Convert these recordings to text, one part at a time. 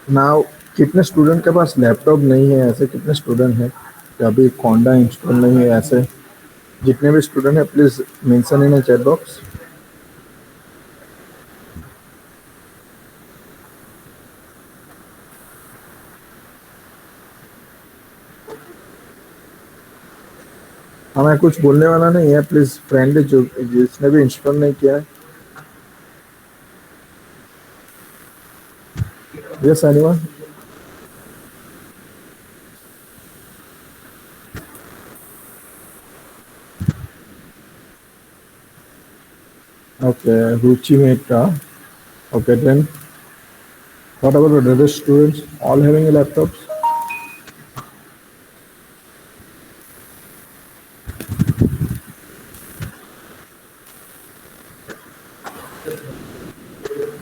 Now कितने student के पास laptop नहीं है, ऐसे कितने स्टूडेंट हैं कि अभी कोंडा इंस्टॉल नहीं है? ऐसे जितने भी स्टूडेंट हैं please mention in chat box. हमें कुछ बोलने वाला नहीं है, प्लीज फ्रेंडली जो जिसने भी इंस्टॉल नहीं किया है। Yes anyone? Okay, Ruchi Mehta. Okay then what about the other students all having laptops?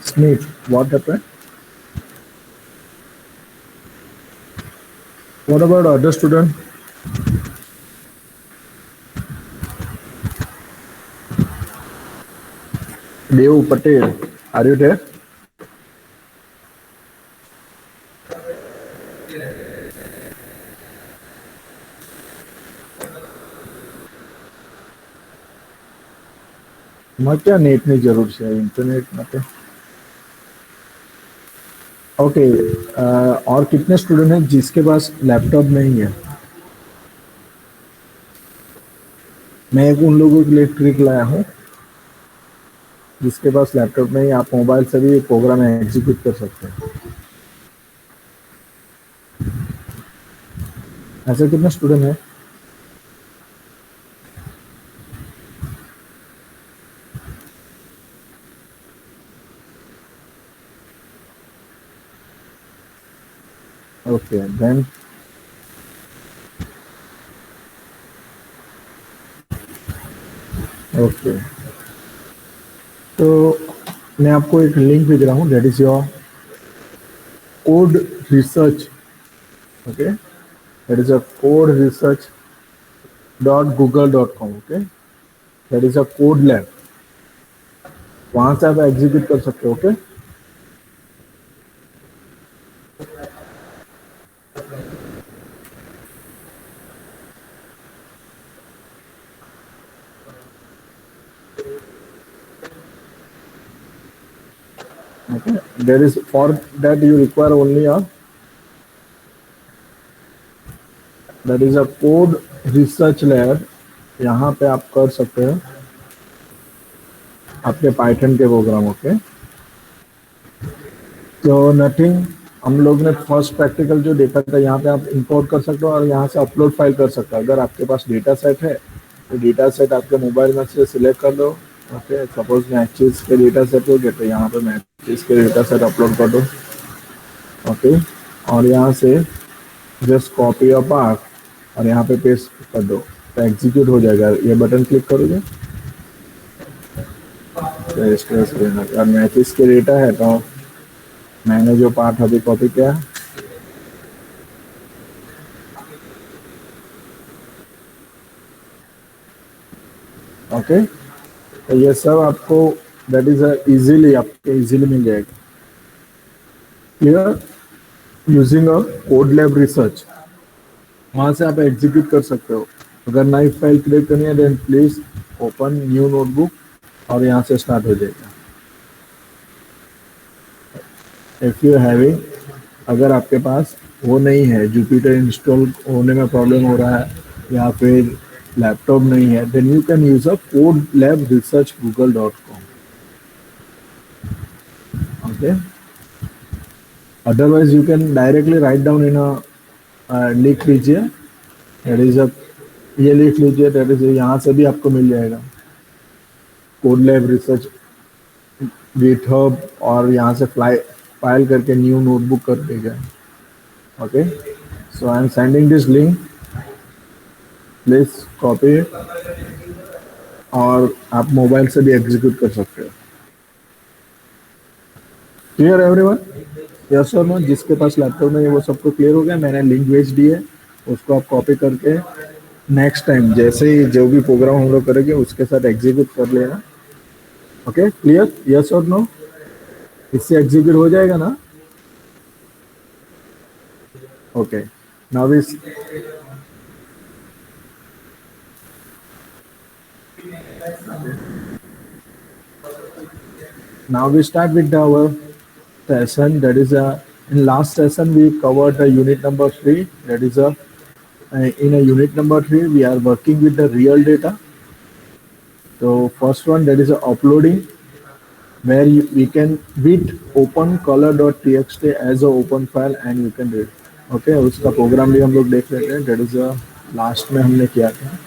Smith, what happened? What about other student? Dev Patel, are you there? क्या नेट ની જરૂર છે इंटरनेट માટે? ओके, और कितने स्टूडेंट हैं जिसके पास लैपटॉप नहीं है? मैं एक उन लोगों के लिए ट्रिक लाया हूँ जिसके पास लैपटॉप नहीं, आप मोबाइल से भी प्रोग्राम एग्जीक्यूट कर सकते हैं। ऐसे कितने स्टूडेंट हैं? ओके देन ओके, तो मैं आपको एक लिंक भेज रहा हूँ, that is your code research. Okay, that is a code research .google.com। Okay, that is a code lab, वहां से आप एग्जीक्यूट कर सकते हो। Okay, okay, there is for that you require only a that is a code research lab। यहाँ पे आप कर सकते हैं आपके पाइथन के प्रोग्राम। ओके, तो नथिंग, हम लोग ने फर्स्ट प्रैक्टिकल जो देखा था, यहाँ पे आप इंपोर्ट कर सकते हो और यहाँ से अपलोड फाइल कर सकते हो। अगर आपके पास डेटा सेट है तो डेटा सेट आपके मोबाइल में से सिलेक्ट कर दो। ओके, सपोज मैचेस के डेटा सेट हो गए तो यहाँ पे मैचेस के डेटा सेट अपलोड कर दो। ओके, और यहाँ से जस्ट कॉपी और पार्ट और यहाँ पे पेस्ट कर दो तो एग्जीक्यूट हो जाएगा। ये बटन क्लिक करोगे तो और मैचेस के डेटा है तो मैंने जो पार्ट अभी कॉपी किया, ओके, तो ये सब आपको दैट इज इजीली आपको इजीली मिल जाएगा। Clear? Using a code lab research, वहां से आप एग्जीक्यूट कर सकते हो। अगर नई फाइल क्रिएट करनी है then please open new notebook और यहाँ से स्टार्ट हो जाएगा। इफ यू हैविंग, अगर आपके पास वो नहीं है, जुपिटर इंस्टॉल होने में प्रॉब्लम हो रहा है या फिर लैपटॉप नहीं है, then you can use a code lab research google.com। Okay, otherwise you can directly write down in a लिख लीजिए, दैट इज अ, ये लिख लीजिए, दैट इज, यहाँ से भी आपको मिल जाएगा कोड लैब रिसर्च गिटहब, और यहाँ से फाइल करके न्यू नोटबुक कर देगा। Okay, so I am sending this link, please copy और आप मोबाइल से भी एग्जीक्यूट कर सकते हो। Clear everyone? यस और नो? जिसके पास लैपटॉप नहीं है वो सबको क्लियर हो गया? मैंने लिंक भेज दी है, उसको आप कॉपी करके नेक्स्ट टाइम जैसे ही जो भी प्रोग्राम हम लोग करेंगे उसके साथ एग्जीक्यूट कर लेना। Okay, clear? यस और नो? इससे एग्जीक्यूट हो जाएगा ना? Okay. Now we now we start with our session. That is in last session we covered the unit number three. That is in a unit number three we are working with the real data. So first one, that is uploading, where we can with open color.txt as a open file and you can read. Okay, उसका programme भी हम लोग देख लेते हैं. That is last में हमने किया था.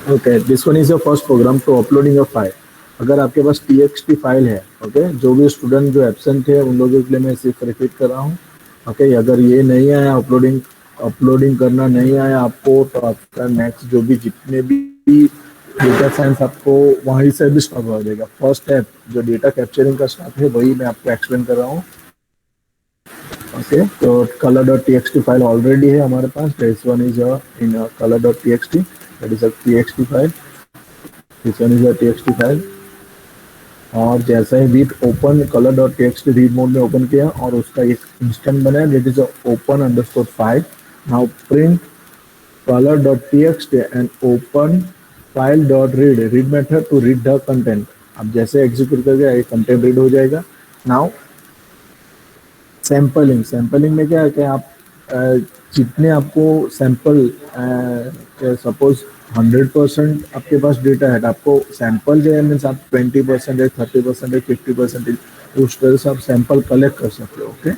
Okay, this one is your first program to uploading a file. अगर आपके पास txt फाइल है, ओके, जो भी स्टूडेंट जो एब्सेंट है उन लोगों के लिए मैं सिर्फ रिपीट कर रहा हूँ. ओके, अगर ये नहीं आया अपलोडिंग अपलोडिंग करना नहीं आया आपको, तो आपका नेक्स्ट जो भी जितने भी डेटा साइंस आपको वहीं से भी स्टार्ट हो जाएगा. फर्स्ट स्टेप जो डेटा कैप्चरिंग का स्टार्ट है वही मैं आपको एक्सप्लेन कर रहा हूँ. ओके, तो color dot txt file already है हमारे पास. This one is in color dot txt, that is a txt file. This one is a txt file. और जैसे ही with open color dot txt read mode में open किया और उसका एक इंस्टेंट बनाया, that is open underscore file. Now print color dot txt and open file dot read method to read the content. अब जैसे एग्जीक्यूट करके ये कंटेंट रीड हो जाएगा. Now sampling. सैम्पलिंग में क्या है कि आप जितने आपको सैंपल, सपोज 100% आपके पास डेटा है, तो आपको सैंपल जो है मीन्स आप 20%, 30%, 50%, उस तरह से आप सैंपल कलेक्ट कर सकते हो. Okay,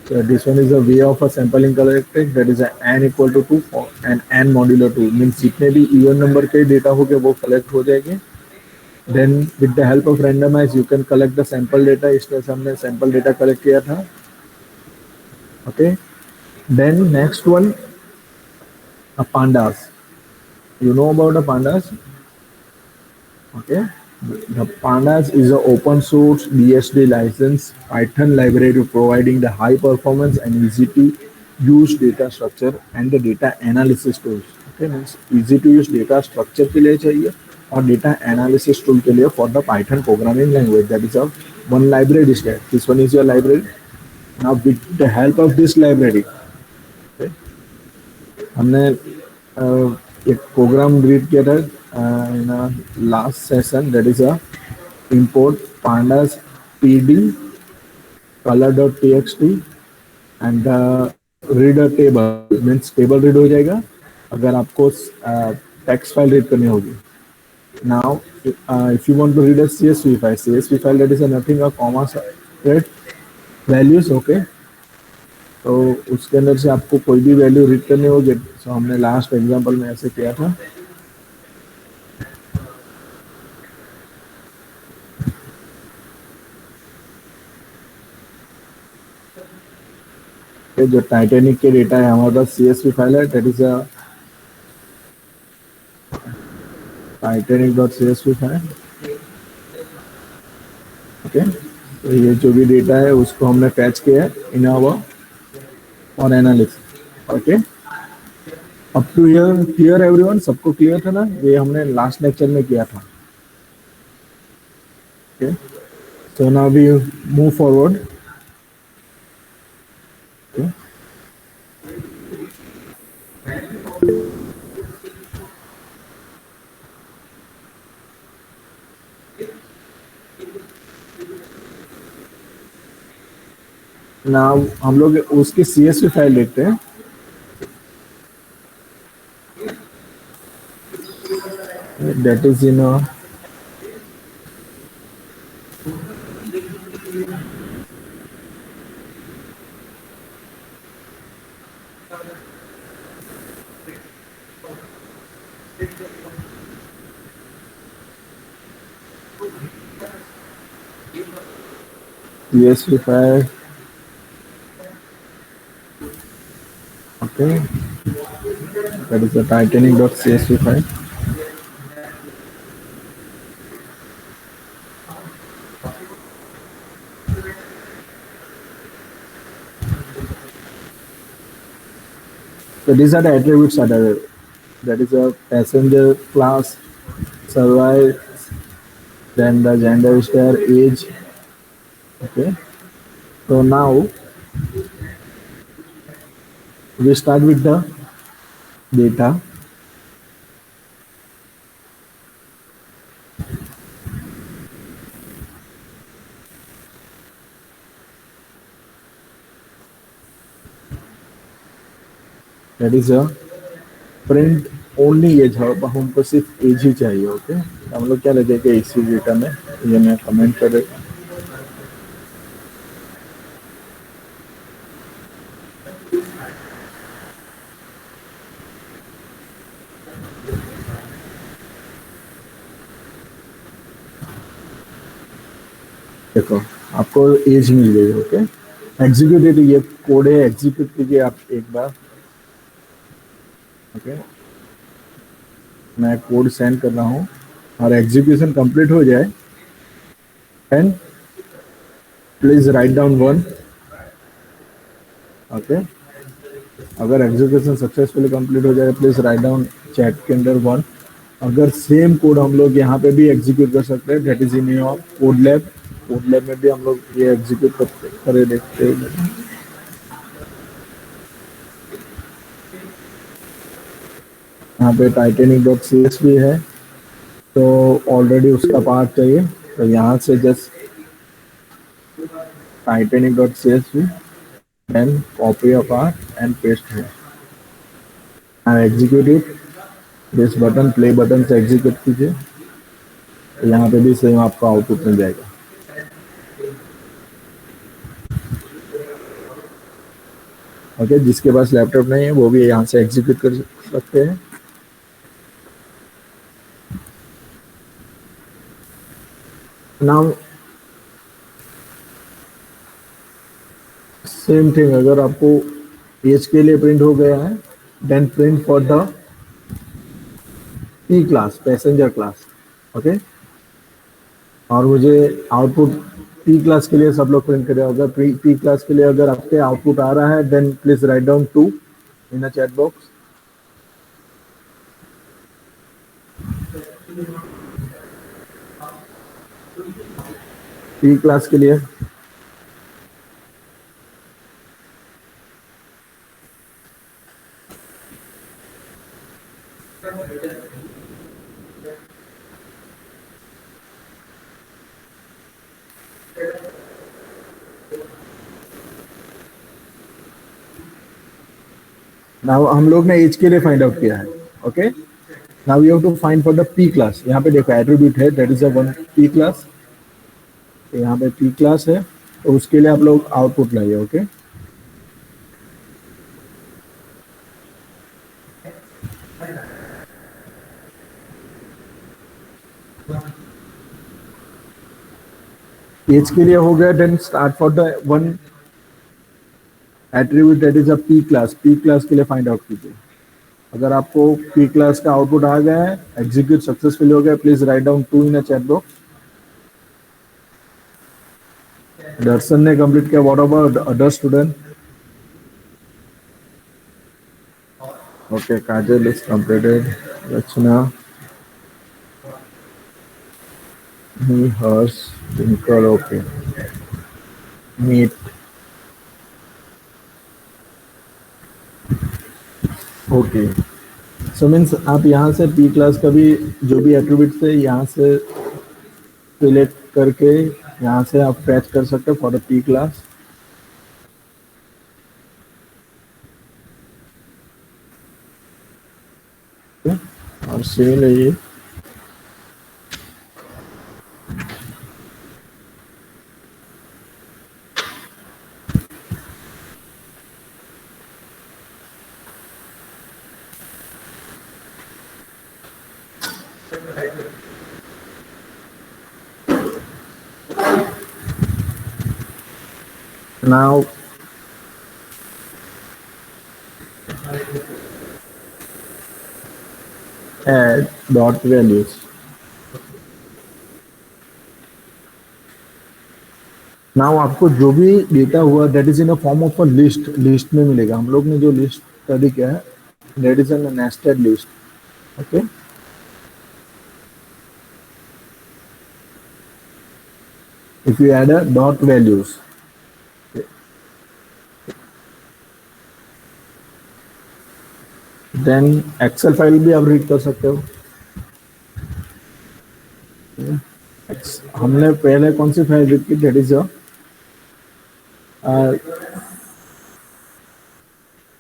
so this one is a way of a sampling collected, that is a n equal to 2 and n modulo 2 means जितने भी even नंबर के डेटा हो गए वो कलेक्ट हो जाएंगे. Then with the help of randomize you can collect the sample data. इस तरह से हमने सैंपल डेटा कलेक्ट किया था. Okay, then next one, pandas. You know about the pandas? Okay, the pandas is an open source BSD license Python library providing the high performance and easy to use data structure and the data analysis tools. Okay, means easy to use data structure के लिए चाहिए और data analysis tool के लिए for the Python programming language. That is a one library is there. This one is your library. Now with the help of this library, okay, हमने एक programme read किया था in last session. That is a import pandas pd color.txt and read a table means table read हो जाएगा अगर आपको text file read करनी होगी. Now if you want to read a csv file that is nothing a comma set values. Okay, तो उसके अंदर से आपको कोई भी वैल्यू रीड करनी होगी. सो हमने लास्ट एग्जांपल में ऐसे किया था. जो टाइटेनिक के डेटा है हमारे पास CSV फाइल है. That is a titanic.csv file. Okay, तो ये जो भी डेटा है उसको हमने फैच किया है इन आवर और analysis. Okay, up to here clear everyone? सबको क्लियर था ना? ये हमने लास्ट लेक्चर में किया था. Okay, so now we move forward. Now हम लोग उसकी CSV फाइल देखते हैं. That is in CSV5. Okay, that is the Titanic.csv file. So these are the attributes that are, that is a passenger, class, survive, then the gender is there, age. Okay, so now we start with the data. That is a print only as है, हमको सिर्फ as ही चाहिए। Okay, हम लोग क्या लगेगा इसी data में, ये मैं कमेंट कर देता हूँ। देखो आपको एज मिल गई। ओके, एग्जीक्यूट, ये कोड है, एग्जीक्यूट कीजिए आप एक बार। ओके, मैं कोड सेंड कर रहा हूँ और एग्जीक्यूशन कंप्लीट हो जाए and please write down one. Okay, अगर एग्जीक्यूशन सक्सेसफुली कंप्लीट हो जाए प्लीज राइट डाउन चैट के अंदर वन। अगर सेम कोड हम लोग यहाँ पे भी एग्जीक्यूट कर सकते हैं, that is in your code lab. Code lab में भी हम लोग ये एग्जीक्यूट करते करे देखते हैं। यहाँ पे टाइटेनिक.csv है, तो ऑलरेडी उसका पार्ट चाहिए, तो यहाँ से जस्ट टाइटेनिक.csv then copy a part and paste है and execute it. This button, play button से एग्जीक्यूट कीजिए, तो यहाँ पे भी सेम आपको आउटपुट मिल जाएगा। ओके, जिसके पास लैपटॉप नहीं है वो भी यहाँ से एग्जीक्यूट कर सकते हैं। नाउ सेम थिंग, अगर आपको एज के लिए प्रिंट हो गया है then print for the P class, passenger class. Okay, और मुझे आउटपुट पी क्लास के लिए सब लोग प्रिंट करें। अगर पी क्लास के लिए अगर आपके आउटपुट आ रहा है then please write down 2 in a chat box. P class के लिए नाउ हम लोग ने एज के लिए फाइंड आउट किया है। Okay, now you have to find for the P class. यहाँ पे देखो एट्रीब्यूट है, that is a one P class. तो यहाँ पे पी क्लास है, तो उसके लिए आप लोग आउटपुट लाइए। ओके, एज के लिए हो गया, then start for the one attribute that is a P class. P class के लिए फाइंड आउट कीजिए। अगर आपको पी क्लास का आउटपुट आ गया है, एग्जीक्यूट सक्सेसफुल हो गया, please write down 2 in a chat box. Darshan ने कंप्लीट किया, what about other student? Okay, Kajal is completed, Rachna, ही, Harsh, Twinkle, okay, Meet, okay. So means आप यहाँ से पी क्लास का भी जो भी एट्रीब्यूट है यहाँ से सिलेक्ट करके यहाँ से आप फैच कर सकते हो फॉर द पी क्लास। और सेल है ये। Now add dot values. Now आपको जो भी डेटा हुआ that is in a form of a list, list में मिलेगा। हम लोग ने जो लिस्ट स्टडी किया है that is an nested list. Okay, if you add a dot values, then excel file भी आप रीड कर सकते हो। हमने पहले कौन सी फाइल रीड की, that is a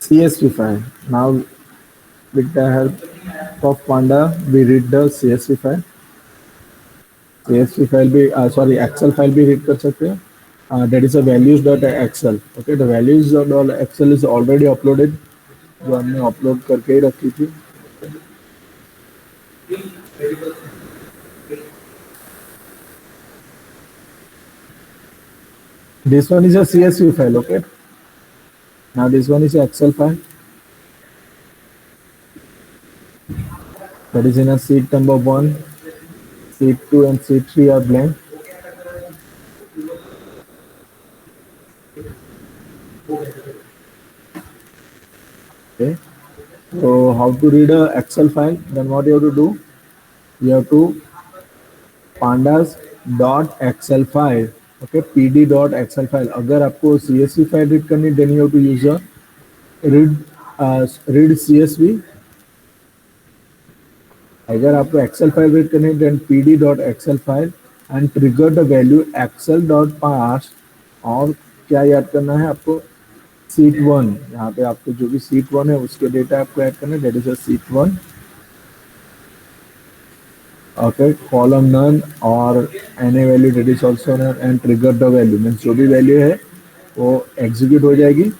CSV file. Now with the help of Panda we read the CSV file। CSV file भी sorry Excel file भी read कर सकते हैं। that is a values.excel। okay, the values.excel is already uploaded, जो हमने upload करके ही रखी थी। This one is a CSV file। okay, now this one is a Excel file that is in a sheet number 1, sheet 2 and sheet 3 are blank। okay, so how to read a Excel file, then what you have to do, you have to pandas dot excel file। okay, pd dot excel file। अगर आपको CSV file read करनी then you have to use a read CSV। अगर आपको excel file read करनी देन pd dot excel file and trigger the value excel dot parse। और क्या याद करना है आपको, सीट 1, यहाँ पे आपको जो भी सीट 1 है उसके डेटा आपको ऐड करना है, that is a seat 1। okay, column none or any value that is also none and trigger the value means जो भी वैल्यू है वो एग्जीक्यूट हो जाएगी।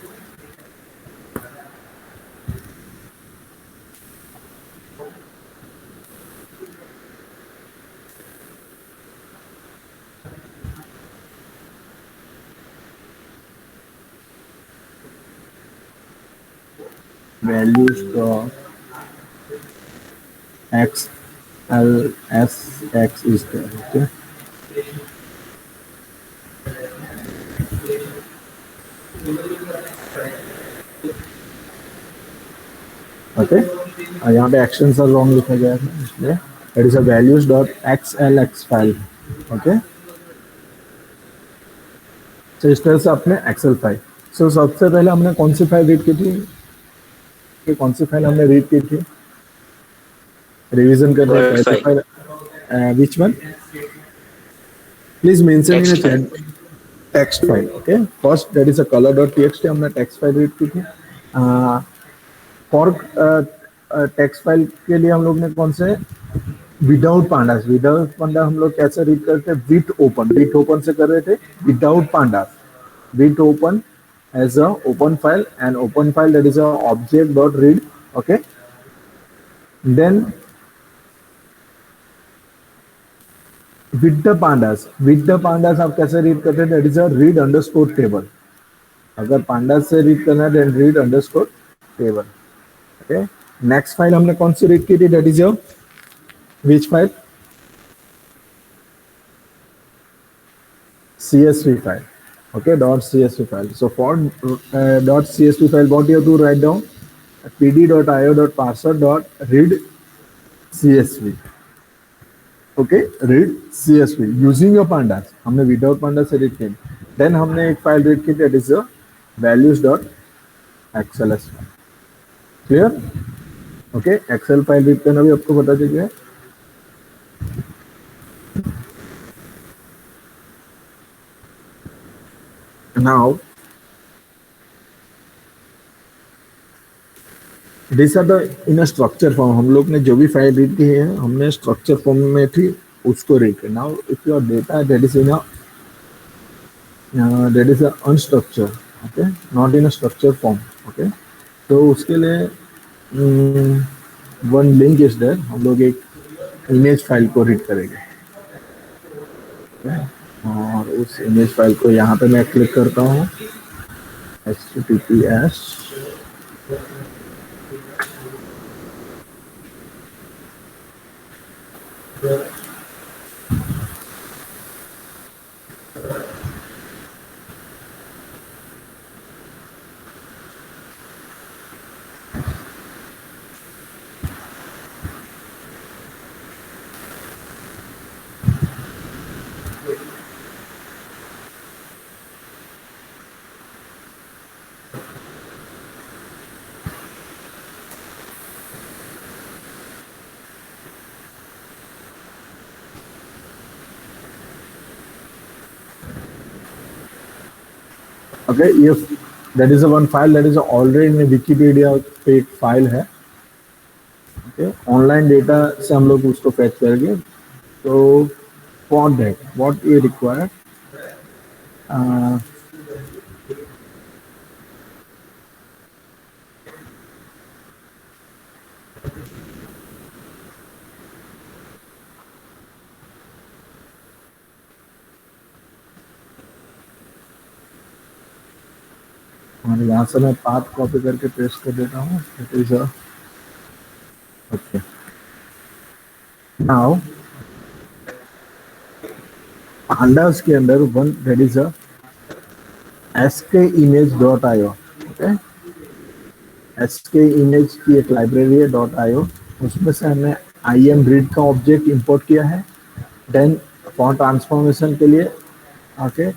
values dot x l s x is there। okay, okay, यहाँ पे action sir wrong लिखा गया है इसलिए it is a values dot xlx file. Okay, तो इस तरह से अपने एक्सेल फाइल। सो सबसे पहले हमने कौन सी फाइल रीड की थी, कि कौन सी फाइल हमने रीड की थी, रिवीजन करते हैं कैसे file, which one please mention in a chat, text file। okay, first that is a color.txt हमने text file रीड की थी। फॉर टेक्स्ट फाइल के लिए हम लोग ने कौन से, विदाउट पांडास, विदाउट पांडा हम लोग कैसे रीड करते हैं, विथ ओपन, विथ ओपन से कर रहे थे, without pandas, with open as a open file and open file that is a object dot read. Okay, then with the pandas आप कैसे रीड करते हैं, that is a read underscore table. अगर pandas से रीड करना है then read underscore table. Okay, next file हमने कौन सी रीड की थी, that is a which file, CSV file। okay, dot CSV file। so for dot CSV file what you have to write down, pd.io.parser dot read CSV। okay, read CSV using your pandas। हमने without panda से read की, then हमने एक file read की that is values dot xls। Clear? Okay, excel file read करना भी आपको बता दीजिए। Now these are the in a structure form। हम लोग ने जो भी फाइल रीड की है हमने स्ट्रक्चर फॉर्म में थी उसको रीड किया। Now if your data that is in a that is a unstructured, okay, not in a structured form। okay, तो उसके लिए वन लिंक इज देयर, हम लोग एक इमेज फाइल को रीड करेगी। और उस इमेज फाइल को यहाँ पे मैं क्लिक करता हूँ, https ओके, ये that is one file that is already in Wikipedia पे एक फाइल है। ओके, ऑनलाइन डेटा से हम लोग उसको फेच करेंगे। तो फॉर दैट व्हाट ये रिक्वायर्ड, और यहाँ से मैं पाथ कॉपी करके पेस्ट कर देता हूँ। It is okay, now pandas के अंदर one that is skimage.io। Okay, skimage की एक लाइब्रेरी है .io, उसमें से हमने imread का ऑब्जेक्ट इंपोर्ट किया है। देन फॉन्ट ट्रांसफॉर्मेशन के लिए, ओके,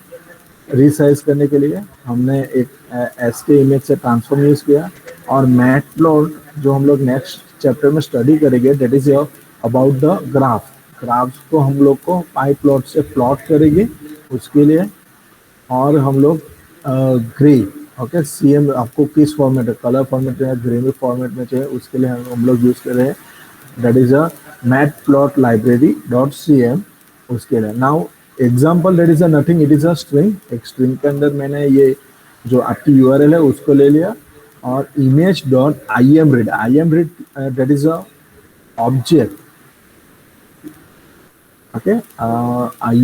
रिसाइज करने के लिए हमने एक एसके इमेज से ट्रांसफॉर्म यूज किया। और मैटप्लॉट जो हम लोग नेक्स्ट चैप्टर में स्टडी करेंगे, that is about the graphs को हम लोग को पाई प्लॉट से प्लॉट करेंगे उसके लिए। और हम लोग ग्रे, ओके, सीएम आपको किस फॉर्मेट है, कलर फॉर्मेट है, ग्रे में फॉर्मेट में चाहिए, उसके लिए हम लोग यूज कर रहे हैं दैट इज matplotlib.cm। उसके लिए now example that is nothing, it is string. एक स्ट्रिंग के अंदर मैंने ये जो आपकी यूआरएल है उसको ले लिया, और image.imread that is object. Okay,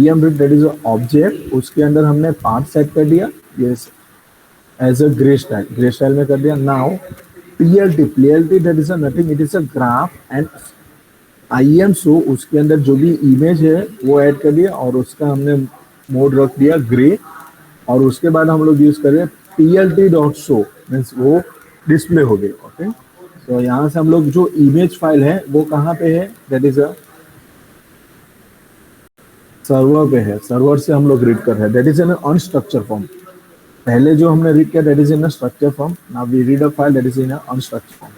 imread that is object, उसके अंदर हमने पार्ट सेट कर दिया, yes, as a grey style में कर दिया। Now plt that is nothing, it is a graph, and IM show उसके अंदर जो भी इमेज है वो ऐड कर दिया, और उसका हमने मोड रख दिया ग्रे। और उसके बाद हम लोग यूज कर रहे हैं plt.show, मीन्स वो डिस्प्ले हो गई। ओके, तो यहाँ से हम लोग जो इमेज फाइल है वो कहाँ पे है, दैट इज अ सर्वर पे है। सर्वर से हम लोग रीड कर रहे हैं, that is in unstructure form. पहले जो हमने रीड किया that is in a structure form, now we read a file that is in a unstructure form.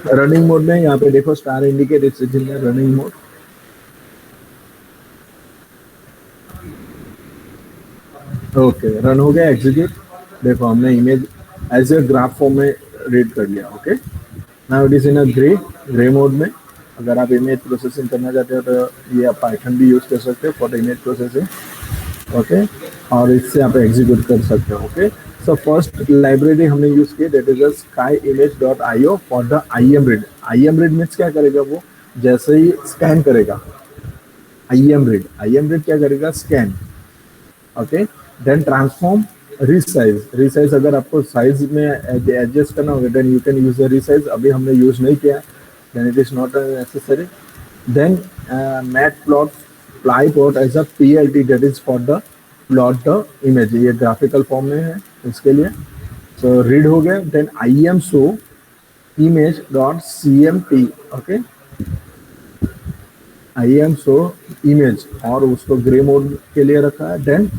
Running mode में यहाँ पे देखो star indicate, it's in running mode. Okay, run हो गया, एग्जीक्यूट। देखो हमने image as a graph form में read कर लिया। Okay, now it is in a grey mode में। अगर आप इमेज प्रोसेसिंग करना चाहते हो तो ये आप पाइथन भी यूज कर सकते हो for the image processing. Okay, और इससे आप एग्जीक्यूट कर सकते हो। ओके, सो फर्स्ट लाइब्रेरी हमने यूज की that is skyimage.io for the imread। imread means क्या करेगा, वो जैसे ही स्कैन करेगा, imread क्या करेगा, scan. Okay, then transform, resize अगर आपको साइज में एडजस्ट करना होगा then you can use the resize. अभी हमने यूज नहीं किया, then it is not necessary. Then matplotlib as a plt that is for the plot the image, ये ग्राफिकल फॉर्म में है इसके लिए। सो रीड हो गया, then im show image.cmt। Okay, im show image, और उसको ग्रे मोड के लिए रखा है। देन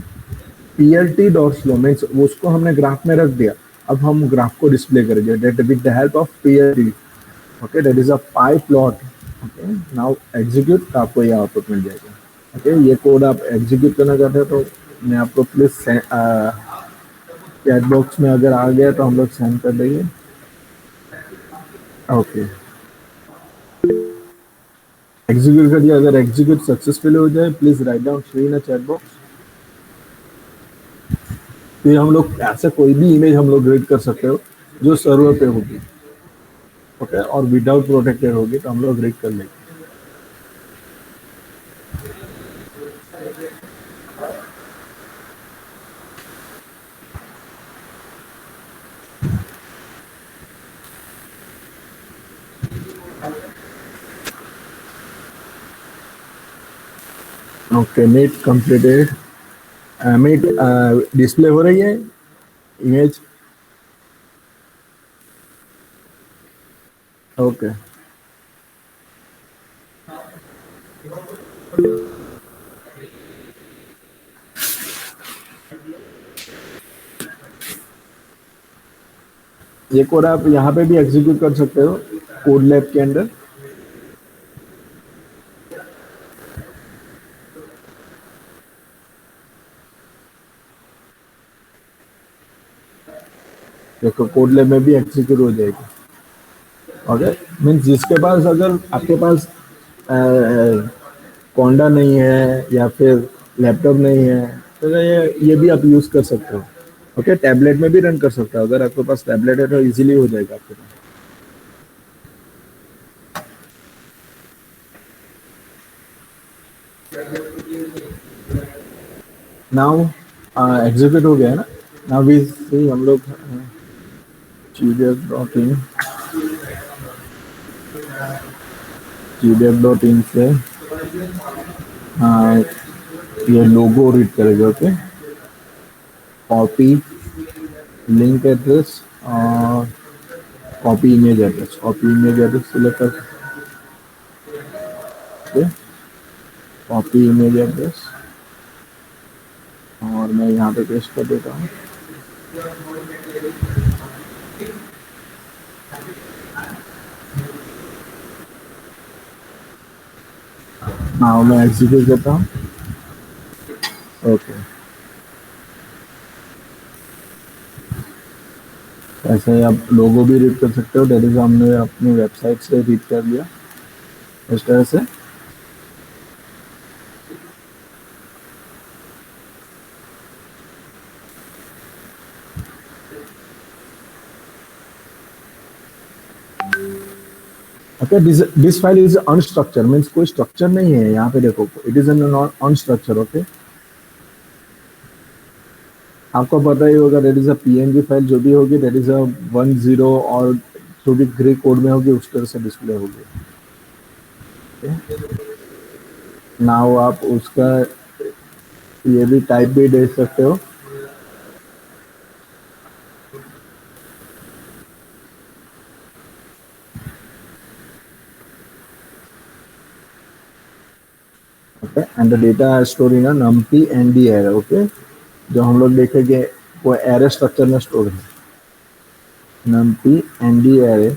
plt.slow मीन्स उसको हमने ग्राफ में रख दिया, अब हम ग्राफ को डिस्प्ले करेंगे that with the help of plt। Okay, that is a pi plot. Okay, now execute, आपको ये आउटपुट मिल जाएगा। ओके, ये कोड आप एग्जीक्यूट करना चाहते हो तो मैं आपको प्लीज चैट बॉक्स में अगर आ गया तो हम लोग सेंड कर देंगे। ओके, एग्जीक्यूट कर दिया। अगर एग्जीक्यूट सक्सेसफुल हो जाए please write down 3 in chat box. फिर हम लोग ऐसे कोई भी इमेज हम लोग रीड कर सकते हो जो सर्वर पे होगी, ओके, और विदाउट प्रोटेक्टेड होगी तो हम लोग रीड कर लेंगे। Okay, meet completed. Meet display हो रही है इमेज? ओके, ये कोड आप यहाँ पे भी एग्जीक्यूट कर सकते हो कोड लैब के अंदर। देखो कोड लैब में भी एग्जीक्यूट हो जाएगी। ओके, मीन्स जिसके पास, अगर आपके पास कोंडा नहीं है या फिर लैपटॉप नहीं है तो ये भी आप यूज कर सकते हो। ओके, टैबलेट में भी रन कर सकते हो। अगर आपके पास टैबलेट है तो इजीली हो जाएगा आपके पास। नाउ एग्जीक्यूट हो गया है ना। नाउ वी सी हम लोग gdf.in gdf.in से uh, ये लोगो रीड करेगा। ओके, कॉपी लिंक एड्रेस और copy image address. Copy image address select कर, ओके, कॉपी इमेज एड्रेस और मैं यहाँ पे पेस्ट कर देता हूँ। हाँ, मैं एग्जीक्यूट करता हूँ। ओके, ऐसे ही आप लोगो भी रीड कर सकते हो। डेट इज हमने अपनी वेबसाइट से रीड कर लिया इस तरह से। Okay, this file is unstructured, means कोई स्ट्रक्चर नहीं है यहाँ पे। देखो it is an unstructured. Okay, आपको पता ही होगा that is a PNG file जो भी होगी दैट इज अ 10 और जो भी ग्रे कोड में होगी उस तरह से डिस्प्ले होगी। नाउ आप उसका ये भी टाइप भी दे सकते हो। Okay, and the data store in numpy nd array। Okay, जो हम लोग देखेंगे वो एरे स्ट्रक्चर में स्टोर है, numpy nd array,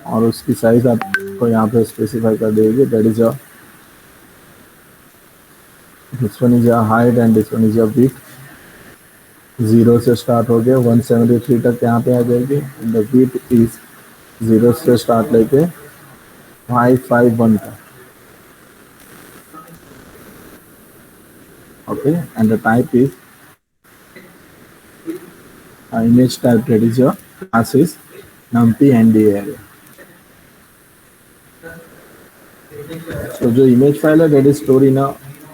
और उसकी साइज आपको यहाँ पे स्पेसिफाई कर देगी। That is a this one is a height and this one is a width. 0 से स्टार्ट हो गया 173 तक यहाँ पे आ जाएगी। द विड्थ इज 0 से स्टार्ट लेके 551 तक। Okay, and the type is image type, that is your class is numpy nd array। तो जो इमेज फाइल है that is store in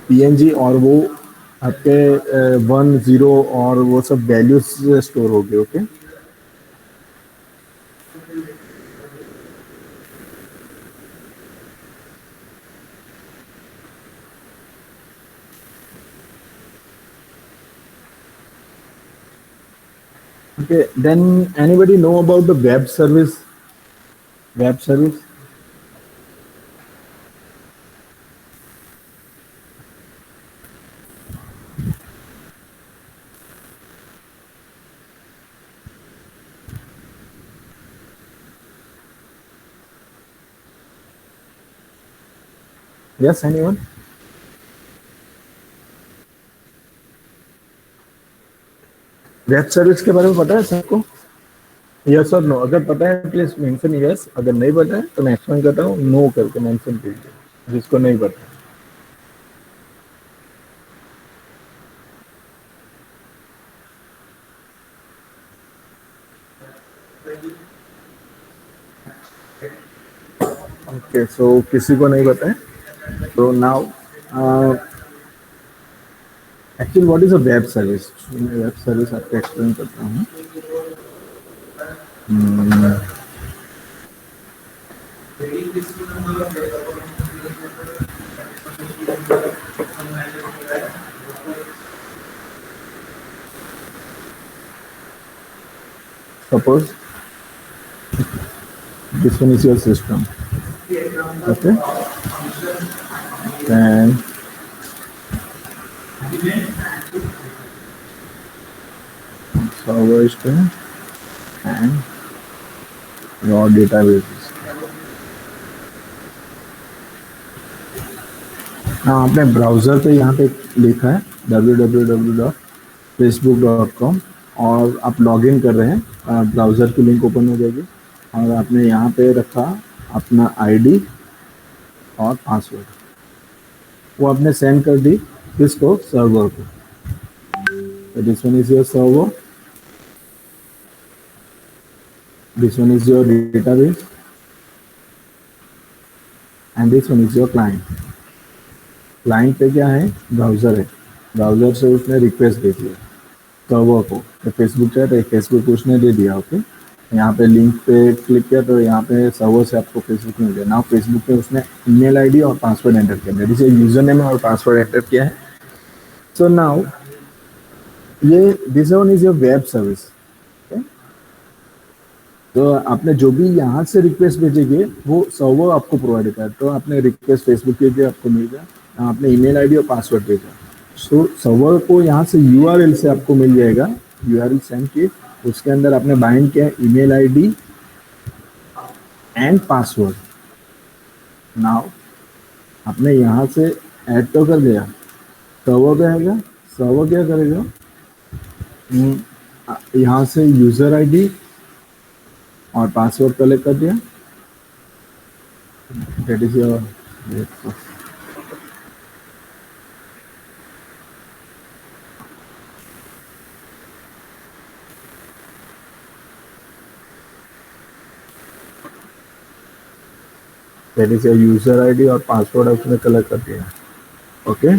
PNG, और वो आपके 10 और वो सब वैल्यूज से स्टोर हो गए। Okay, okay, then anybody know about the web service? Web service? Yes, anyone? Web service के बारे में पता है सबको? यस और नो? अगर पता है प्लीज मेंशन यस, अगर नहीं पता है तो मैं एक्सप्लेन करता हूँ। नो करके मेंशन कीजिए। जिसको नहीं पता। ओके, सो किसी को नहीं पता है। तो now actually what is a web service? मैं वेब सर्विस आपको एक्सप्लेन करता हूँ। Suppose this one is your system, okay, and server is there and your databases. हाँ, आपने ब्राउज़र पे यहाँ पे लिखा है www.facebook.com और आप लॉगिन कर रहे हैं, ब्राउज़र की लिंक ओपन हो जाएगी और आपने यहाँ पे रखा अपना आईडी और पासवर्ड, वो आपने सेंड कर दी किसको? सर्वर को। So this one is your server, this one is your database and this one is your client. Client पे क्या है? ब्राउज़र है। ब्राउज़र से उसने रिक्वेस्ट दे दिया सर्वर को, तो फेसबुक है तो फेसबुक को उसने दे दिया। ओके, यहाँ पे लिंक पे क्लिक किया तो यहाँ पे सर्वर से आपको फेसबुक मिल गया। नाउ फेसबुक पे उसने ईमेल आईडी और पासवर्ड एंटर किया, दैट इज यूजर नेम और पासवर्ड एंटर किया है। सो नाउ ये this one is your web service. तो आपने जो भी यहाँ से रिक्वेस्ट भेजेंगे वो सर्वर आपको प्रोवाइड करेगा। तो आपने रिक्वेस्ट फेसबुक के लिए आपको मिल गया, आपने ईमेल आईडी और पासवर्ड भेजा, सो सर्वर को यहाँ से यूआरएल से आपको मिल जाएगा, यूआरएल सेंड किए, उसके अंदर आपने बाइंड किया email ID and password. Now आपने यहाँ से ऐड तो कर दिया, सर्वर पे आएगा, सर्वर क्या करेगा? यहाँ से यूजर आईडी और पासवर्ड कलेक्ट कर दिया, that is your user ID और पासवर्ड उसने कलेक्ट कर दिया। Okay,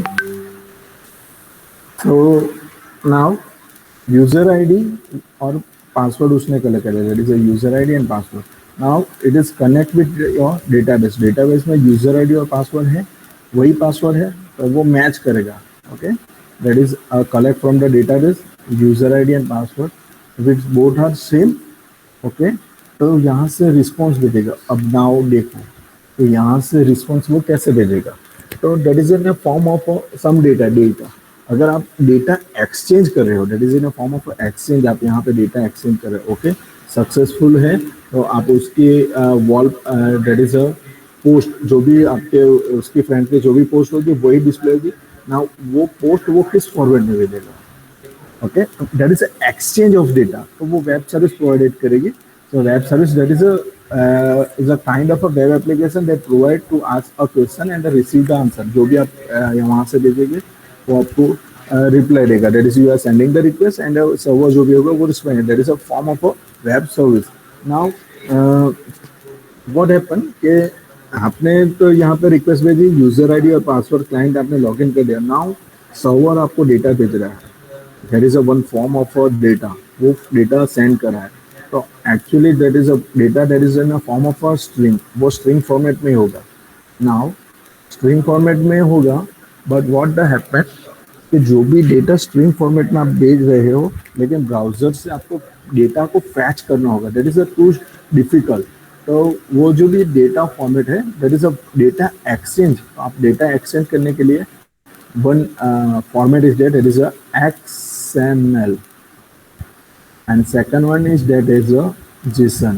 so now user ID और पासवर्ड उसने कलेक्ट कर दिया, that is user ID and password. Now it is connect with your database. Database में यूजर आईडी और पासवर्ड है, वही पासवर्ड है तो वो मैच करेगा। Okay, that is collect from the database user ID and password which both are same. Okay, तो यहाँ से रिस्पॉन्स भेजेगा। अब नाउ देखो, तो यहाँ से रिस्पॉन्स वो कैसे भेजेगा? तो that is in form of some data. अगर आप डेटा एक्सचेंज कर रहे हो, that is in form of exchange, आप यहाँ पे डेटा एक्सचेंज कर रहे हो। ओके, सक्सेसफुल है तो आप उसकी wall that is a post, जो भी आपके उसकी फ्रेंड पे जो भी पोस्ट होगी वही डिस्प्ले होगी। ना वो पोस्ट वो किस फॉर्मेट में भेजेगा? Okay, that is exchange of data, तो वो वेब सर्विस प्रोवाइड करेगी। So web service, that is a kind of a web application that provide to ask a question and receive the answer. जो भी आप यहाँ से भेजेंगे वो आपको रिप्लाई देगा, that is you are sending the request and server जो भी होगा वो respond. that is a form of a web service. Now what happen कि आपने तो यहाँ पे रिक्वेस्ट भेजी, यूजर आईडी और पासवर्ड, क्लाइंट आपने लॉगिन कर दिया। नाउ सर्वर आपको डेटा भेज रहा है, that is a one form of a data, वो डेटा सेंड कर रहा है। तो actually that is a data that is in a form of a string, वो स्ट्रिंग फॉर्मेट में होगा। नाउ स्ट्रिंग फॉर्मेट में होगा, बट व्हाट द हैपन कि जो भी डेटा स्ट्रिंग फॉर्मेट में आप भेज रहे हो, लेकिन ब्राउजर से आपको डेटा को फैच करना होगा, that is a too difficult. तो वो जो भी डेटा फॉर्मेट है that is a data exchange. आप डेटा एक्सचेंज करने के लिए one format is that is a XML and second one is that is a JSON.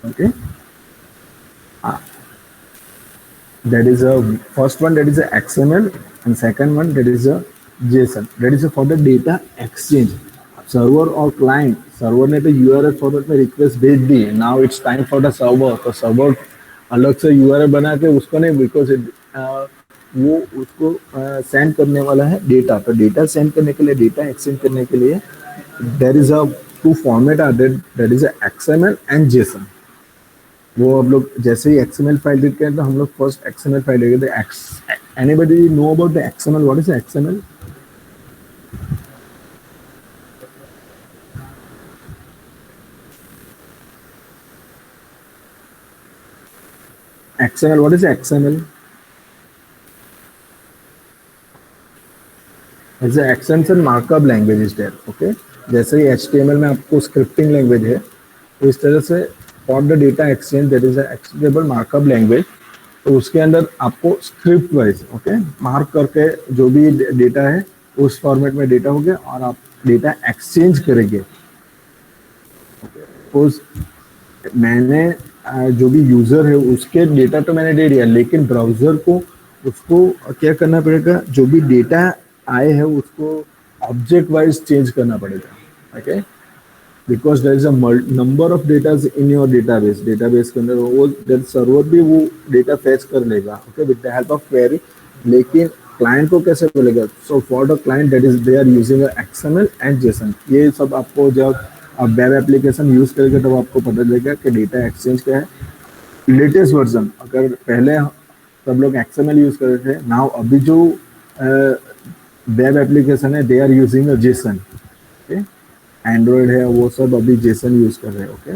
Okay, that is a first one, that is a XML, and second one that is a JSON, that is a for the data exchange. Server और client, server ने तो URL format में request भेज दी, now it's time for the server. तो server अलग से URL बना के उसको नहीं, बिकॉज वो उसको सेंड करने वाला है डेटा। तो डेटा सेंड करने के लिए, डेटा एक्सचेंज करने के लिए there is a two format are there, that is XML and JSON. वो हम लोग जैसे ही एक्सएमएल फाइल रीड करें तो हम लोग फर्स्ट एक्सएमएल फाइल रीड करते। Anybody know about the XML? What is XML? XML, what is XML? It's an extension markup language is there, okay? जैसे ही HTML में आपको स्क्रिप्टिंग लैंग्वेज है, तो इस तरह से for the data exchange that is acceptable markup language. तो उसके अंदर आपको स्क्रिप्ट वाइज, ओके, मार्क करके जो भी डेटा है उस फॉर्मेट में डेटा हो गया और आप डेटा एक्सचेंज करेंगे। उस मैंने जो भी यूजर है उसके डेटा तो मैंने दे दिया, लेकिन ब्राउजर को उसको क्या करना पड़ेगा, जो भी डेटा आए हैं उसको ऑब्जेक्ट वाइज चेंज करना पड़ेगा, okay? Because there is a number of datas in your database. Database के अंदर वो सर्वर भी वो डेटा फेच कर लेगा, okay, with the help of query. लेकिन क्लाइंट को कैसे बोलेगा? So for the client that is they are using XML and JSON. ये सब आपको जब आप वेब एप्लीकेशन यूज करेंगे तब आपको पता चलेगा कि डेटा एक्सचेंज क्या है। लेटेस्ट वर्जन, अगर पहले सब लोग एक्सएमएल यूज कर रहे थे, नाउ अभी जो वेब एप्लीकेशन है they are using JSON, okay? Android है वो सब अभी जेसन यूज कर रहे हैं, okay?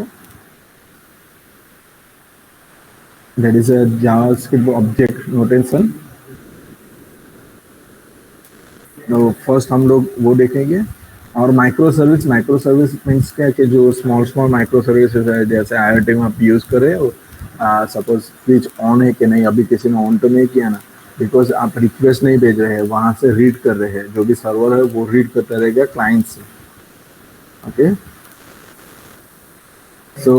That is a JavaScript object notation. तो फर्स्ट हम लोग वो देखेंगे। और micro service, micro service means क्या कि जो स्मॉल स्मॉल माइक्रो सर्विसेज है, जैसे आईओटी में आप यूज करें, सपोज स्विच ऑन है कि नहीं, अभी किसी ने ऑन तो नहीं किया ना, बिकॉज आप रिक्वेस्ट नहीं भेज रहे हैं, वहां से रीड कर रहे हैं, जो भी सर्वर है वो रीड करता रहेगा क्लाइंट से, okay? So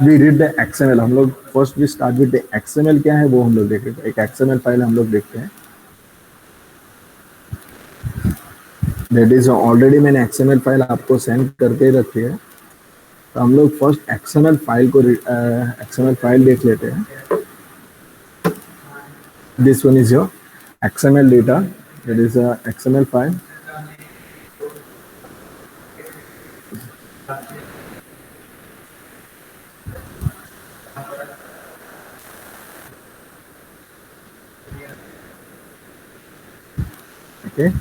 we read the XML. हम लोग first we start with the XML. क्या है वो हम लोग देखेंगे। एक एक्सएमएल फाइल हम लोग देखते हैं, दैट इज ऑलरेडी मैंने एक्सएमएल फाइल आपको सेंड करके रखी है। तो हम लोग फर्स्ट एक्सएमएल फाइल को एक्सएमएल फाइल देख लेते हैं। This one is your XML data, that is a XML file. Okay,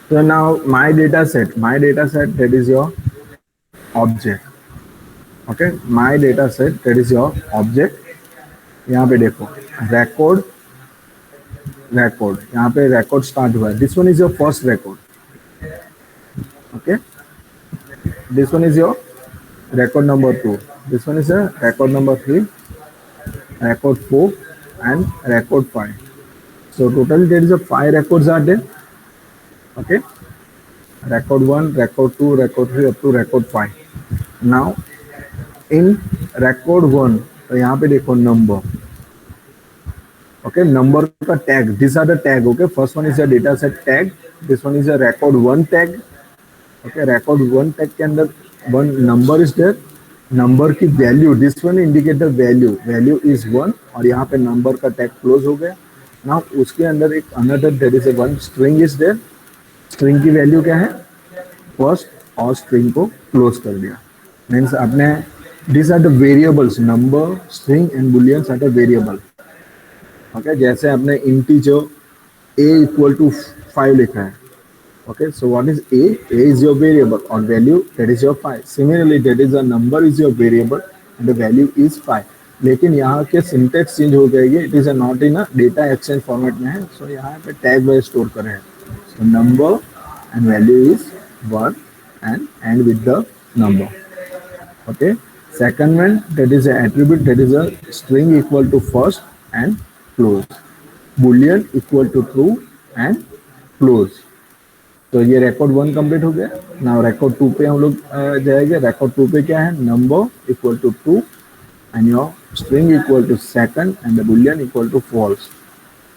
so now my data set that is your object, okay? My data set that is your object। यहाँ पे देखो record, यहाँ पे record start हुआ है। This one is your first record, okay? This one is your record number 2, this one is a record number 3, record 4 and record 5. So total there is a 5 records are there, okay? Record 1, record 2, record 3 up to record 5. Now in record 1, तो यहाँ पे देखो number, okay? Number का tag, these are the tag, okay? First one is a data set tag, this one is a record 1 tag, okay? Record 1 tag के अंदर one number is there, number की value, this one indicate the value is 1 और यहाँ पे number का tag close हो गया। Now उसके अंदर एक another there is a one string is there, string की value क्या है? फर्स्ट और स्ट्रिंग को क्लोज कर दिया। मीन्स आपने this are the variables, number, string and booleans are the variable, okay? जैसे आपने इंटीजर a इक्वल टू 5 लिखा है, okay? So what is a is your variable और value that is your 5। Similarly that is a number is your variable and the value is 5। लेकिन यहाँ के syntax change हो जाएगी, it is not in a data exchange format में है। सो यहाँ पे टैग वाइज स्टोर कर रहे हैं। So number and value is 1 and end with the number, okay? Second one, that is an attribute, that is a string equal to first and close, boolean equal to true and close। तो ये record 1 complete हो गया। now record 2 पे हम लोग जाएंगे। record 2 पे क्या है? number equal to 2 and your string equal to second and the boolean equal to false,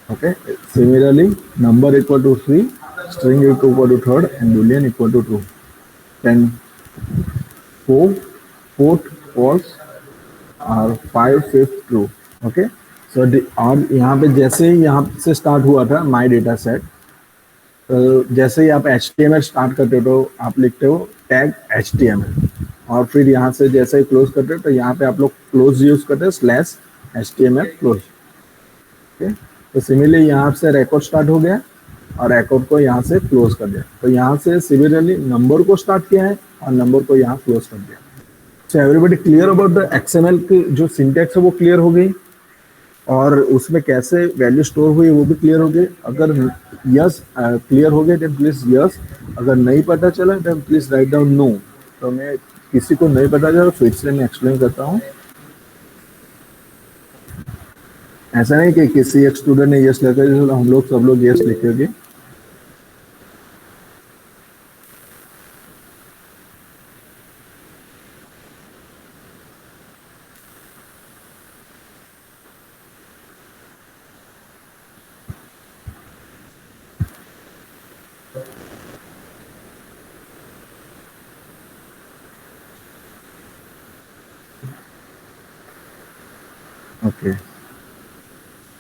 okay? Similarly number equal to 3, string equal to third and boolean equal to true, then 4 fourth false or 5 fifth true, okay? सो और यहाँ पे जैसे ही यहाँ से start हुआ था my data set, तो जैसे ही आप HTML स्टार्ट करते हो तो आप लिखते हो टैग HTML, और फिर यहाँ से जैसे ही क्लोज करते हो तो यहाँ पे आप लोग क्लोज यूज करते हो /HTML क्लोज। ओके, तो सिमिलरली यहाँ से रिकॉर्ड स्टार्ट हो गया और रिकॉर्ड को यहाँ से क्लोज कर दिया, तो यहाँ से सिमिलरली नंबर को स्टार्ट किया है और नंबर को यहाँ क्लोज कर दिया। So everybody clear about the XML की जो सिंटैक्स है वो क्लियर हो गई, और उसमें कैसे वैल्यू स्टोर हुई वो भी क्लियर हो गई। अगर यस क्लियर हो गए देन प्लीज यस, अगर नहीं पता चला then please write down no. तो मैं किसी को नहीं पता चला फिर से मैं एक्सप्लेन करता हूँ। ऐसा नहीं कि किसी एक स्टूडेंट ने यस लिखा है हम लोग सब लोग यस लिखेंगे। Okay,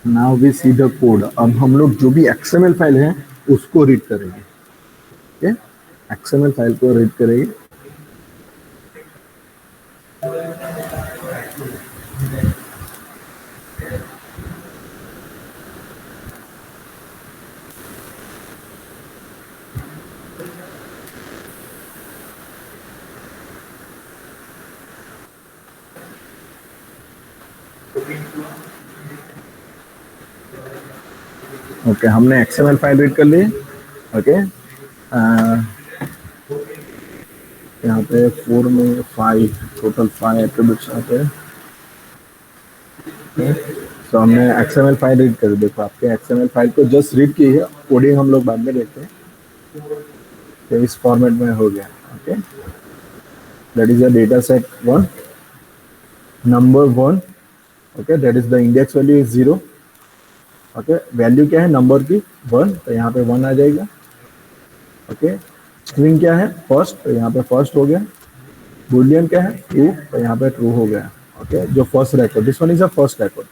now we see the code. अब हम लोग जो भी XML फाइल है उसको रीड करेंगे। ओके, XML फाइल को रीड करेंगे। ओके, हमने XML फाइल रीड कर ली। ओके, यहाँ पे 4 में 5 टोटल 5 एट्रीब्यूट्स आते हैं। तो हमने XML फाइल रीड कर, देखो आपके XML फाइल को जस्ट रीड की है, कोडिंग हम लोग बाद में देखते हैं। तो इस फॉर्मेट में हो गया। Okay, that is a data set 1 number 1। Okay, that is the index value is 0। Okay, value क्या है नंबर की 1, तो यहाँ पे 1 आ जाएगा। ओके, स्ट्रिंग क्या है फर्स्ट, तो यहाँ पे फर्स्ट हो गया। बूलियन क्या है ट्रू, तो यहाँ पे ट्रू हो गया। ओके, जो first record, this one is a first record.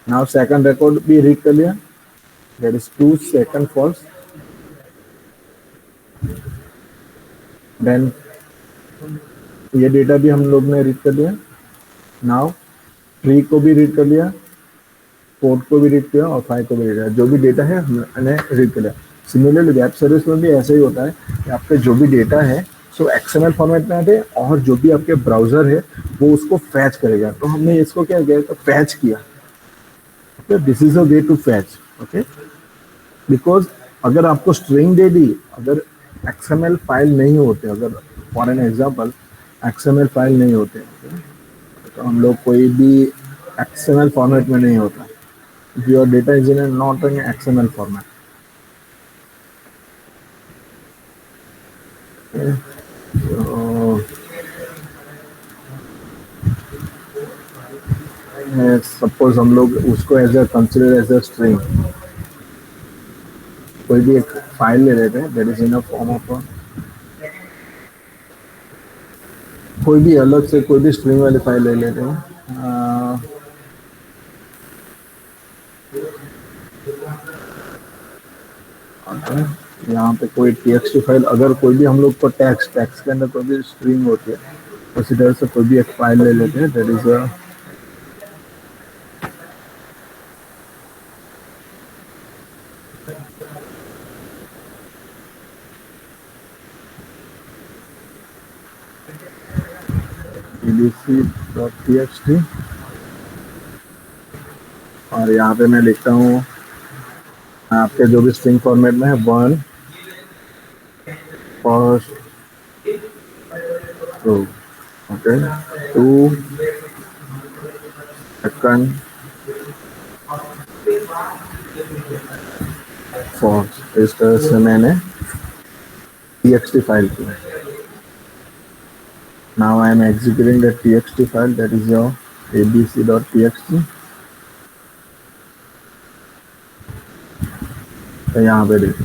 Now second record भी रीड कर लिया, that is 2 second false. Then ये डेटा भी हम लोग ने रीड कर लिया। नाउ ट्री को भी रीड कर लिया, कोड को भी रीड किया और फाइल को भी रीड किया, जो भी डेटा है हमने रीड कर लिया। सिमिलरली वेब सर्विस में भी ऐसा ही होता है कि आपके जो भी डेटा है सो XML फॉर्मेट में आते हैं, और जो भी आपके ब्राउजर है वो उसको फैच करेगा। तो हमने इसको क्या किया, तो फैच किया। Okay, this is a way to fetch. Okay, because अगर आपको स्ट्रिंग दे दी, अगर XML फाइल नहीं होते, अगर for an example XML file नहीं होते, तो हम लोग कोई भी XML फॉर्मेट में नहीं होता। Your data is in a not in XML format. Okay. So suppose हम लोग उसको as a consider as a string, कोई भी एक फाइल ले लेते हैं that is in a form of कोई भी अलग से कोई भी स्ट्रिंग वाली फाइल ले लेते हैं। यहाँ पे कोई TXT फाइल, अगर कोई भी हम लोग को टैक्स के अंदर कोई भी स्ट्रिंग होती है, उसी तरह से कोई भी एक फाइल ले लेते हैं दैट इज अ abc.txt, और यहाँ पे मैं लिखता हूँ आपके जो भी स्ट्रिंग फॉर्मेट में है 1 first row, okay 2 second fourth. इस तरह से मैंने TXT फाइल की। Now I am executing the TXT file, that is your abc.txt। तो यहाँ पे देखो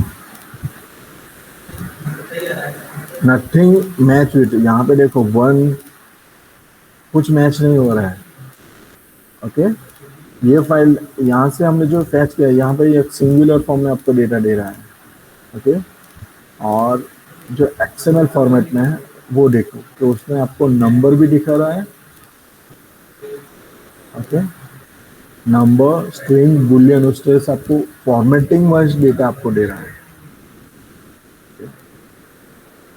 नथिंग मैच विथ, यहाँ पे देखो 1 कुछ मैच नहीं हो रहा है। ओके, ये फाइल यहाँ से हमने जो फैच किया यहाँ पे एक सिंगुलर फॉर्म में आपको डेटा दे रहा है, ओके। और जो एक्सएमएल फॉर्मेट में है वो देखो, तो उसमें आपको नंबर भी दिखा रहा है, ओके। नंबर, स्ट्रिंग, बुलियन, उस तरह से आपको फॉर्मेटिंग वाइज डेटा आपको दे रहा है।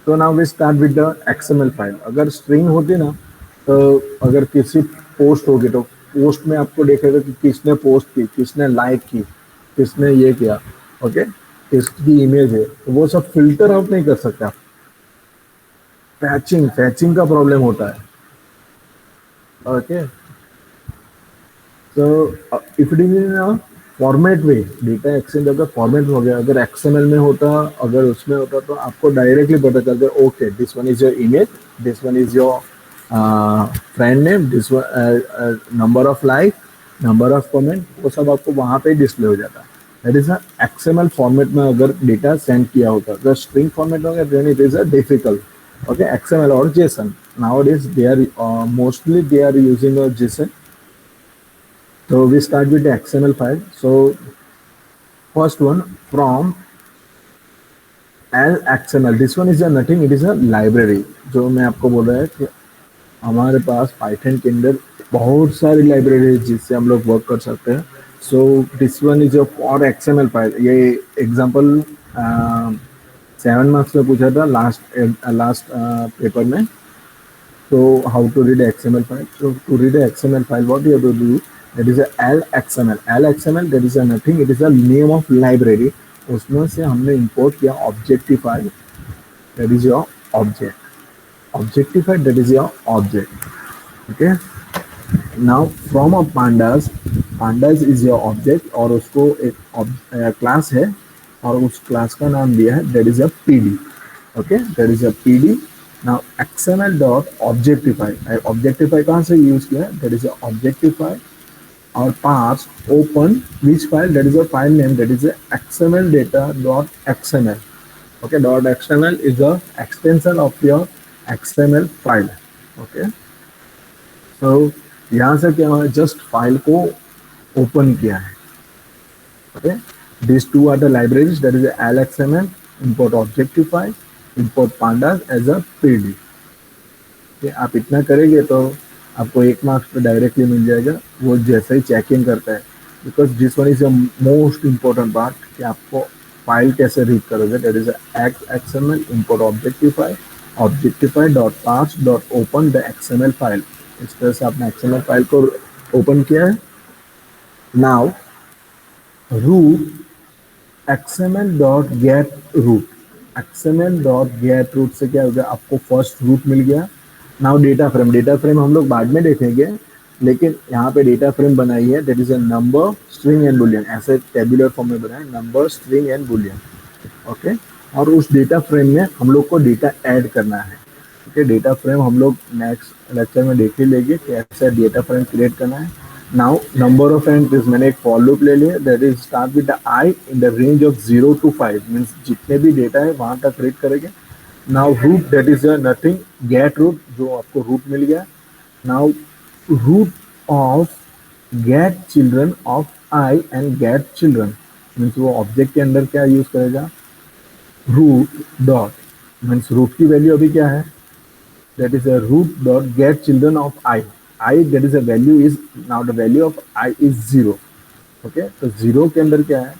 तो now we start with the XML file. अगर स्ट्रिंग होती ना, तो अगर किसी पोस्ट होगी तो पोस्ट में आपको देखेगा कि किसने पोस्ट की, किसने लाइक की, किसने ये किया, ओके, किसकी इमेज है, तो वो सब फिल्टर आउट नहीं कर सकते आप। फैचिंग फैचिंग का प्रॉब्लम होता है, okay. So if it is in a format way, data exchange अगर फॉर्मेट हो गया, अगर एक्सएमएल में होता, अगर उसमें होता, तो आपको डायरेक्टली पता चलता है, okay this one is your image, this one is your friend name, this one number of like, number of comment, वो सब आपको वहां पे डिस्प्ले हो जाता है। दैट इज एक्सएमएल फॉर्मेट में अगर डेटा सेंड किया होता, अगर स्ट्रिंग फॉर्मेट हो गया then it is a difficult, okay. XML और JSON, nowadays they are mostly they are using a JSON. So we start with the XML file. So first one from LXML. This one is a nothing. It is a library. जो मैं आपको बोल रहा है कि हमारे पास Python के अंदर बहुत सारी लाइब्रेरी है जिससे हम लोग वर्क कर सकते हैं। So this one is for XML file. ये एग्जांपल 7 मार्क्स में पूछा था लास्ट पेपर में। So how to read XML file? So to read a XML file, what you have to do? That is a LXML. LXML, that is a nothing. It is a name of library. उसमें से हमने import किया Objectify. That is your object. Objectify, that is your object. Okay. Now from a pandas, pandas is your object और उसको एक class है और उस class का नाम दिया है that is a PD. Okay, that is a PD. Now XML dot objectify. Objectify कहाँ से यूज किया है? That is a objectify और pass open which file? That is a file name, that is a XML data dot XML. Okay, dot XML is the extension of your XML file. Okay, so यहाँ से क्या हुआ? Just file को open किया है। Okay, these two are the libraries, that is LXML, import Objectify, import pandas as a PD. Okay, आप इतना करेंगे तो आपको 1 मार्क्स पे डायरेक्टली मिल जाएगा, वो जैसे ही चेक इन करता है। Because this one is the most important part कि आपको फाइल कैसे रीड करोगे। That is XML, import Objectify, Objectify dot parse dot open the XML file. इस तरह से आपने XML फाइल को ओपन किया है। Now root XML dot get root, XML dot get root से क्या हो गया? आपको फर्स्ट रूट मिल गया। नाउ डेटा फ्रेम हम लोग बाद में देखेंगे, लेकिन यहाँ पे डेटा फ्रेम बनाई है, that is a number, string and Boolean, ऐसे टेबुलर फॉर्म में बनाए number, string and Boolean, okay. और उस डेटा फ्रेम में हम लोग को डेटा ऐड करना है, ओके। डेटा फ्रेम हम लोग नेक्स्ट लेक्चर में देख ही लेंगे कैसे डेटा फ्रेम क्रिएट करना है। नाउ नंबर ऑफ एंट्रीज, मैंने एक फॉर लूप ले लिया, that is start with the I in the range of 0 to 5, means जितने भी डेटा है वहां तक रीड करेंगे। Now root, that is nothing, get root, जो आपको रूट मिल गया। Now root of get children of I and get children, means वो ऑब्जेक्ट के अंदर क्या यूज करेगा? रूट डॉट, मीन्स रूट की वैल्यू अभी क्या है? That is a root dot gate children of I. I that is a value is, now the value of I is 0, okay. तो 0 के अंदर क्या है?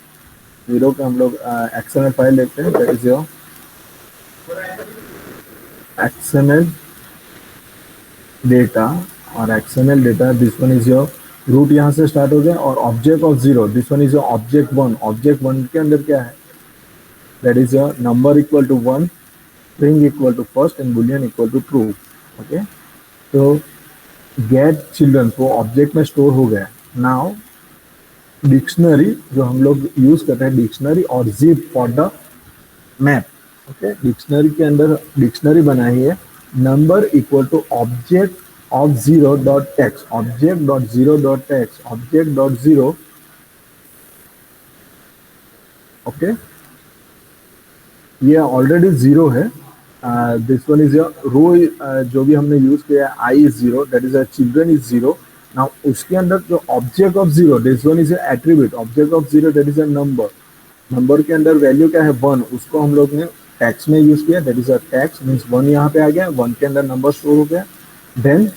0 का हम लोग एक्सएमएल फाइल देखते हैं, that is your XML data, और XML data this one is your root, यहाँ से स्टार्ट हो गया, और object of 0 this one is your object 1। Object 1 के अंदर क्या है? That is your number equal to 1, string equal to first and boolean equal to true, okay. तो गेट चिल्ड्रन वो ऑब्जेक्ट में स्टोर हो गया। नाउ डिक्शनरी जो हम लोग यूज करते हैं, डिक्शनरी और zip for the map, okay. Dictionary के अंदर डिक्शनरी बनाई है, number equal to object of 0 dot text, object dot 0 dot text, object dot 0, okay. ये ऑलरेडी 0 है। दिस वन इज रो, जो भी हमने यूज किया है, I is 0, that is children is 0, now उसके अंदर जो object of zero, this one is attribute, object of zero that is a number, number के अंदर वैल्यू क्या है 1, उसको हम लोग ने टैक्स में यूज किया, that is a tax, means 1 यहाँ पे आ गया, 1 के अंदर नंबर स्टोर हो गया। Then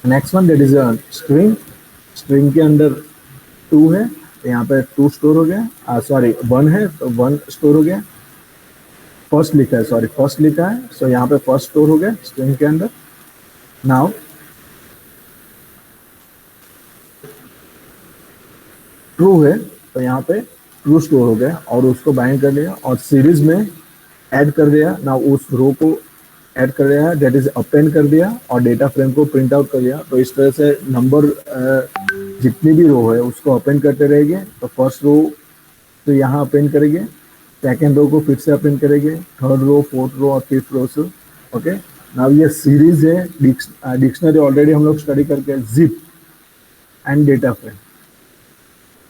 next one that is a string, string के अंदर 2 है तो यहाँ पे 2 स्टोर हो गया, सॉरी 1 है तो 1 स्टोर हो गया, फर्स्ट लिखा है, सॉरी फर्स्ट लिखा है, सो यहाँ पे फर्स्ट स्टोर हो गया स्ट्रिंग के अंदर। नाउ ट्रू है तो यहाँ पे ट्रू स्टोर हो गया और उसको बाइंड कर लिया और सीरीज में ऐड कर दिया ना, उस रो को ऐड कर दिया, दैट इज अपेंड कर दिया और डेटा फ्रेम को प्रिंट आउट कर दिया। तो इस तरह से नंबर जितनी भी रो है उसको अपेंड करते रहेंगे। तो फर्स्ट रो तो यहाँ अपेंड करेंगे, सेकेंड रो को फिर से अपेंड करेंगे, थर्ड रो, फोर्थ रो और फिफ्थ रो से। ओके, नाउ ये सीरीज है, डिक्शनरी ऑलरेडी हम लोग स्टडी करके zip and data frame.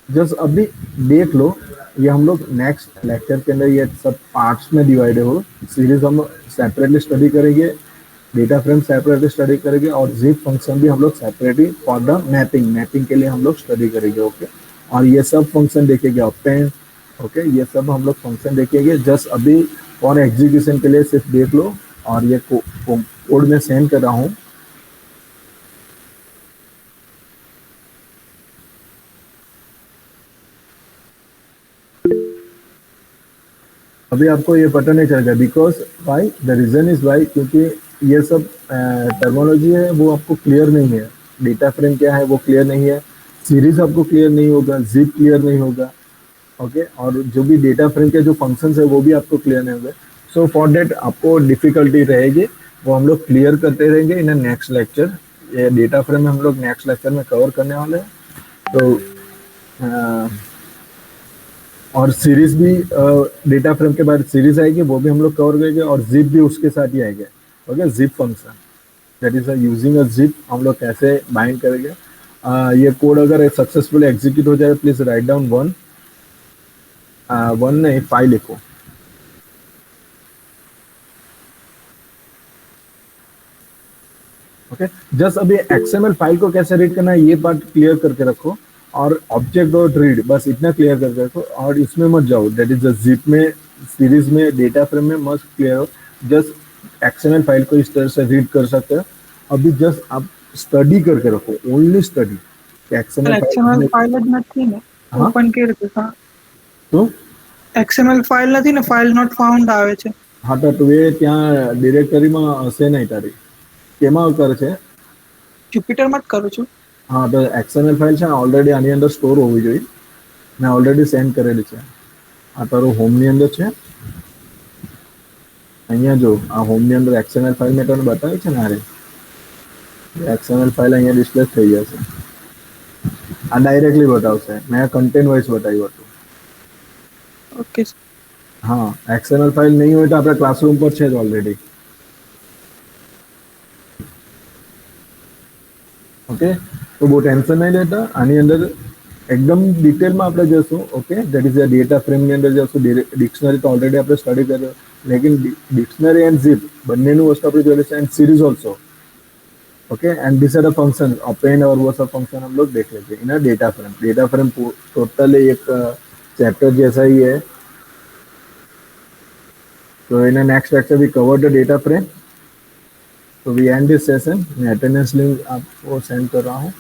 Just अभी देख लो, ये हम लोग नेक्स्ट लेक्चर के अंदर ये सब पार्ट्स में डिवाइड हो, सीरीज हम सेपरेटली स्टडी करेंगे, डेटा फ्रेम सेपरेटली स्टडी करेंगे और जिप फंक्शन भी हम लोग separately for the mapping, mapping के लिए हम लोग स्टडी करेंगे। ओके, और ये सब फंक्शन देखेंगे अपेंड। ओके, ये सब हम लोग फंक्शन देखेंगे। जस्ट अभी फॉर एग्जीक्यूशन के लिए सिर्फ देख लो और ये कोड में सेंड कर रहा हूँ। अभी आपको ये पता नहीं चलेगा, because why, the reason is why, क्योंकि ये सब टर्मोलॉजी है वो आपको क्लियर नहीं है, डेटा फ्रेम क्या है वो क्लियर नहीं है, सीरीज आपको क्लियर नहीं होगा, जिप क्लियर नहीं होगा। ओके, और जो भी डेटा फ्रेम के जो फंक्शंस है वो भी आपको क्लियर नहीं होगा। सो फॉर देट आपको डिफिकल्टी रहेगी, वो हम लोग क्लियर करते रहेंगे इन नेक्स्ट लेक्चर। ये डेटा फ्रेम हम लोग नेक्स्ट लेक्चर में कवर करने वाले हैं। तो और सीरीज भी, डेटा फ्रेम के बाद सीरीज आएगी, वो भी हम लोग कवर करेंगे और जिप भी उसके साथ ही आएगा। Okay, zip function that is using a zip हम लोग कैसे बाइंड करेंगे। ये कोड अगर सक्सेसफुली एग्जीक्यूट हो जाए, प्लीज राइट डाउन 1, 1 नहीं 5 लिखो। ओके, जस्ट अभी एक्सएमएल फाइल को कैसे रीड करना है ये पार्ट क्लियर करके रखो और ऑब्जेक्ट डॉट रीड बस इतना क्लियर करके रखो और इसमें मत जाओ, दैट इज जिप में, सीरीज में, डेटा फ्रेम में मस्त क्लियर हो। जस्ट एक्सएमएल फाइल को इस तरह से रीड कर सकते हो। अभी जस्ट आप स्टडी करके रखो, only study. XML XML file, file જ નથી ને हाँ ઓપન કેવી રીતે થાય? तो XML ફાઇલ નથી ને, ફાઇલ નોટ ફાઉન્ડ આવે છે. हाँ तो એ ત્યાં ડિરેક્ટરીમાં હશે નહીં તારી, કેમાં કરે છે? જુપિટરમાં જ કરું છું. हाँ तो एक्सएमएल फाइल છે ઓલરેડી આની અંદર સ્ટોર હોવી જોઈએ, મેં ઓલરેડી સેન્ડ કરેલી છે। આ તારું હોમની અંદર છે, અહીંયા જો આ હોમની અંદર XML ફાઇલ મેં તને બતાવી છે ને, આરે XML ફાઇલ અહીંયા ડિસ્પ્લે થઈ જશે, આ ડાયરેક્ટલી બતાવશે, મેં કન્ટેન્ટ વાઇઝ બતાવ્યું હતું। ઓકે. हाँ, XML फाइल नहीं હોય તો આપણા ક્લાસરૂમ પર છે જ ઓલરેડી। ओके, तो બહુ ટેન્શન નહીં લેતા, આની અંદર એકદમ ડિટેલમાં આપણે જશું। Okay, that is a data ફ્રેમની અંદર જશું, ડિક્શનરી તો ઓલરેડી આપણે સ્ટડી કર્યો, લેकिन ડિક્શનરી એન્ડ ઝીપ બંનેનું વસ્તુ આપણે જોઈ લઈશું and series also. Okay, and this are the function append और वो सब फंक्शन हम लोग देख लेते हैं in data frame. Data frame totally एक चैप्टर जैसा ही है। तो in next lecture we cover the data frame. तो वी एंड दिस सेशन। मैं अटेंडेंस लिंक आपको सेंड कर रहा हूँ।